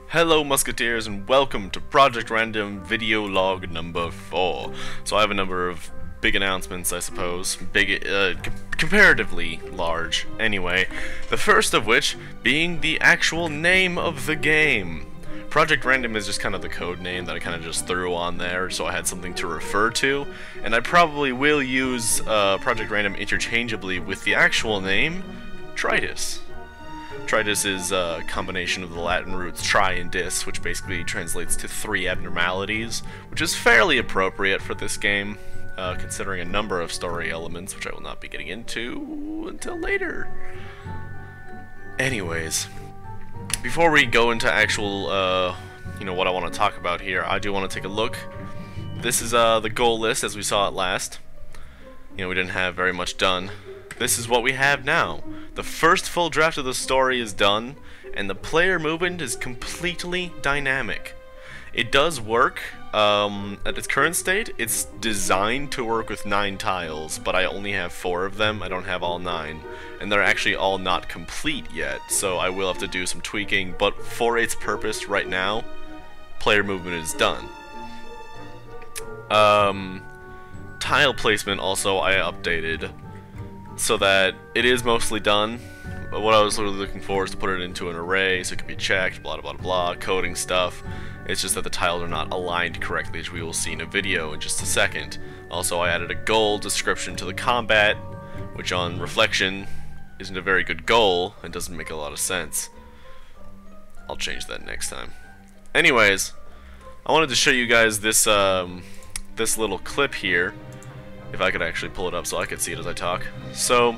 Hello Musketeers and welcome to Project Random video log number 4. So I have a number of big announcements, I suppose. Comparatively large anyway. The first of which being the actual name of the game. Project Random is just kind of the code name that I kind of just threw on there so I had something to refer to. And I probably will use Project Random interchangeably with the actual name, Tritus. Tritus is a combination of the Latin roots tri and dis, which basically translates to 3 abnormalities, which is fairly appropriate for this game, considering a number of story elements, which I will not be getting into until later. Anyways, before we go into actual, what I want to talk about here, I do want to take a look. This is the goal list as we saw it last. We didn't have very much done. This is what we have now. The first full draft of the story is done, and the player movement is completely dynamic. It does work at its current state. It's designed to work with 9 tiles, but I only have 4 of them. I don't have all 9, and they're actually all not complete yet, so I will have to do some tweaking, but for its purpose right now, player movement is done. Tile placement also I updated, so that it is mostly done. But what I was really looking for is to put it into an array so it can be checked, blah blah blah, coding stuff. It's just that the tiles are not aligned correctly, as we will see in a video in just a second. Also, I added a goal description to the combat, which on reflection isn't a very good goal and doesn't make a lot of sense. I'll change that next time. Anyways, I wanted to show you guys this this little clip here. If I could actually pull it up so I could see it as I talk. So,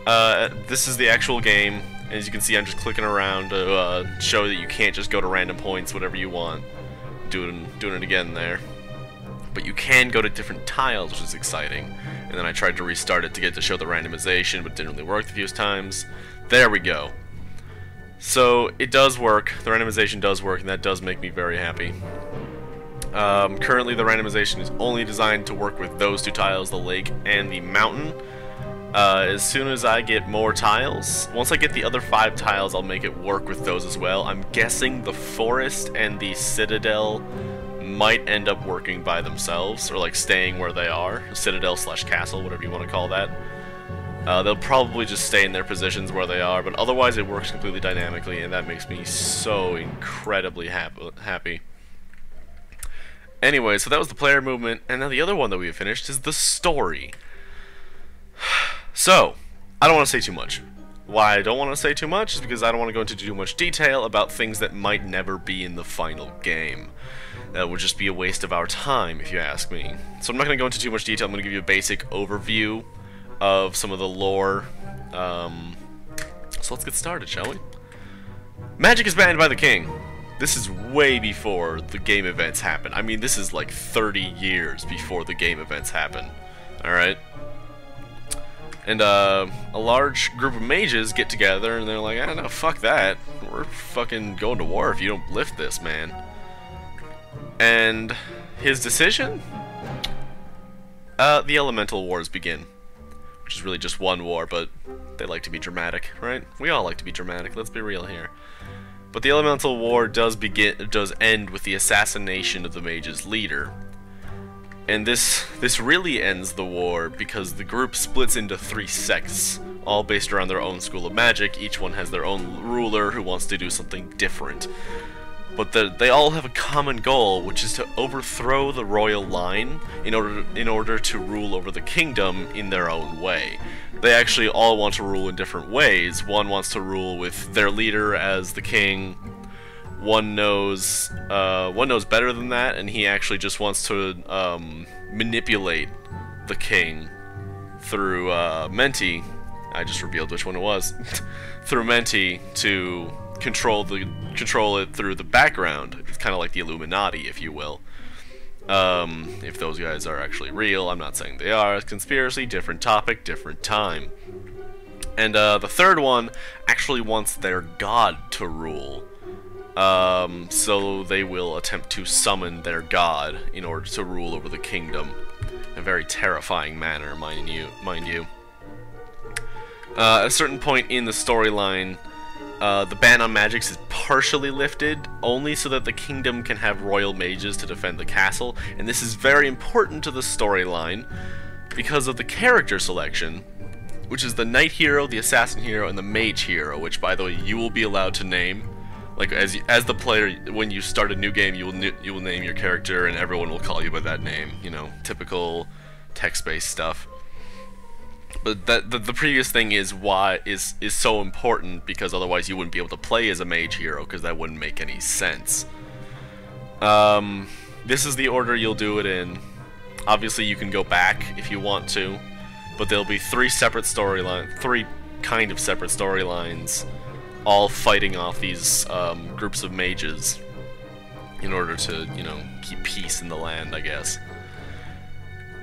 this is the actual game. As you can see, I'm just clicking around to show that you can't just go to random points, whatever you want. Doing it again there. But you can go to different tiles, which is exciting. And then I tried to restart it to get to show the randomization, but it didn't really work the few times. There we go. So, it does work. The randomization does work, and that does make me very happy. Currently the randomization is only designed to work with those 2 tiles, the lake and the mountain. As soon as I get more tiles, once I get the other 5 tiles, I'll make it work with those as well. I'm guessing the forest and the citadel might end up working by themselves, or like staying where they are. Citadel / castle, whatever you want to call that. They'll probably just stay in their positions where they are, but otherwise it works completely dynamically, and that makes me so incredibly happy. Anyway, so that was the player movement, and now the other one that we have finished is the story. So, I don't want to say too much. Why I don't want to say too much is because I don't want to go into too much detail about things that might never be in the final game. That would just be a waste of our time, if you ask me. So I'm not going to go into too much detail. I'm going to give you a basic overview of some of the lore. So let's get started, shall we? Magic is banned by the king. This is way before the game events happen. I mean, this is like 30 years before the game events happen. Alright? And a large group of mages get together and they're like, ah, no, fuck that. We're fucking going to war if you don't lift this, man. And his decision? The elemental wars begin. Which is really just one war, but they like to be dramatic, right? We all like to be dramatic, let's be real here. But the elemental war does end with the assassination of the mage's leader. And this really ends the war because the group splits into 3 sects, all based around their own school of magic. Each one has their own ruler who wants to do something different. But they all have a common goal, which is to overthrow the royal line in order to rule over the kingdom in their own way. They actually all want to rule in different ways. One wants to rule with their leader as the king. One knows better than that, and he actually just wants to manipulate the king through Menti. I just revealed which one it was. Through Menti to control it through the background. It's kind of like the Illuminati, if you will. If those guys are actually real, I'm not saying they are. It's conspiracy, different topic, different time. And the third one actually wants their god to rule. So they will attempt to summon their god in order to rule over the kingdom. In a very terrifying manner, mind you. At a certain point in the storyline, The ban on magics is partially lifted, only so that the kingdom can have royal mages to defend the castle, and this is very important to the storyline because of the character selection, which is the knight hero, the assassin hero, and the mage hero, which, by the way, you will be allowed to name. Like, as the player, when you start a new game, you will name your character, and everyone will call you by that name. You know, typical text-based stuff. But the previous thing is why is so important, because otherwise you wouldn't be able to play as a mage hero, because that wouldn't make any sense. This is the order you'll do it in. Obviously, you can go back if you want to, but there'll be three kind of separate storylines, all fighting off these groups of mages in order to, you know, keep peace in the land, I guess.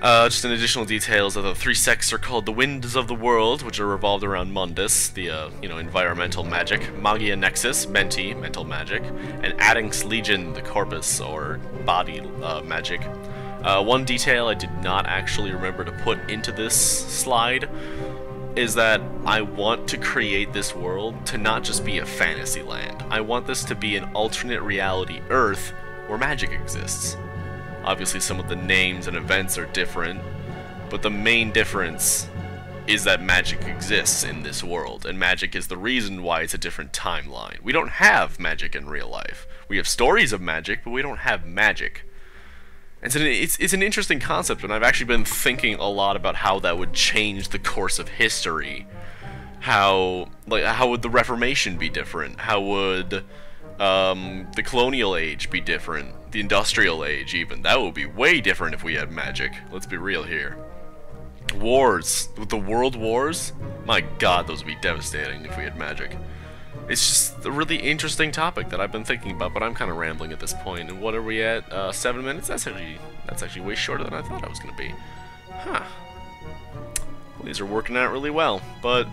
Just an additional details of the three sects are called the Winds of the World, which are revolved around Mundus, the, you know, environmental magic, Magia Nexus, Menti, mental magic, and Adinx Legion, the corpus, or body magic. One detail I did not actually remember to put into this slide is that I want to create this world to not just be a fantasy land. I want this to be an alternate reality Earth where magic exists. Obviously some of the names and events are different, but the main difference is that magic exists in this world, and magic is the reason why it's a different timeline. We don't have magic in real life. We have stories of magic, but we don't have magic. And so it's an interesting concept, and I've actually been thinking a lot about how that would change the course of history. How would the Reformation be different? How would the colonial age be different? The industrial age, even. That would be way different if we had magic. Let's be real here. Wars. With the world wars? My god, those would be devastating if we had magic. It's just a really interesting topic that I've been thinking about, but I'm kind of rambling at this point. And what are we at? 7 minutes? That's actually way shorter than I thought I was going to be. Huh. Well, these are working out really well, but...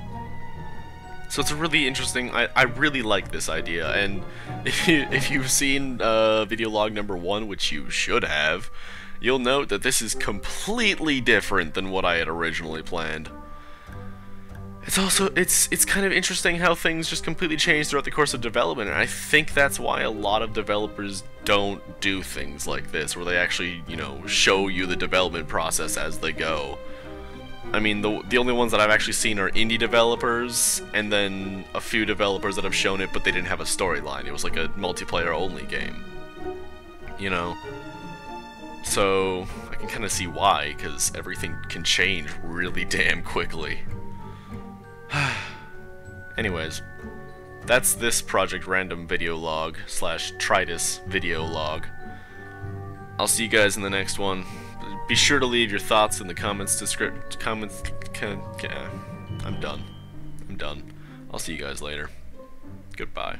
So it's a really interesting... I really like this idea, and if you've seen video log number 1, which you should have, you'll note that this is completely different than what I had originally planned. It's also, it's kind of interesting how things just completely change throughout the course of development, and I think that's why a lot of developers don't do things like this, where they actually, you know, show you the development process as they go. I mean, the only ones that I've actually seen are indie developers, and then a few developers that have shown it, but they didn't have a storyline. It was like a multiplayer-only game, you know? So, I can kind of see why, because everything can change really damn quickly. Anyways, that's this Project Random video log / Tritus video log. I'll see you guys in the next one. Be sure to leave your thoughts in the comments. I'm done. I'll see you guys later. Goodbye.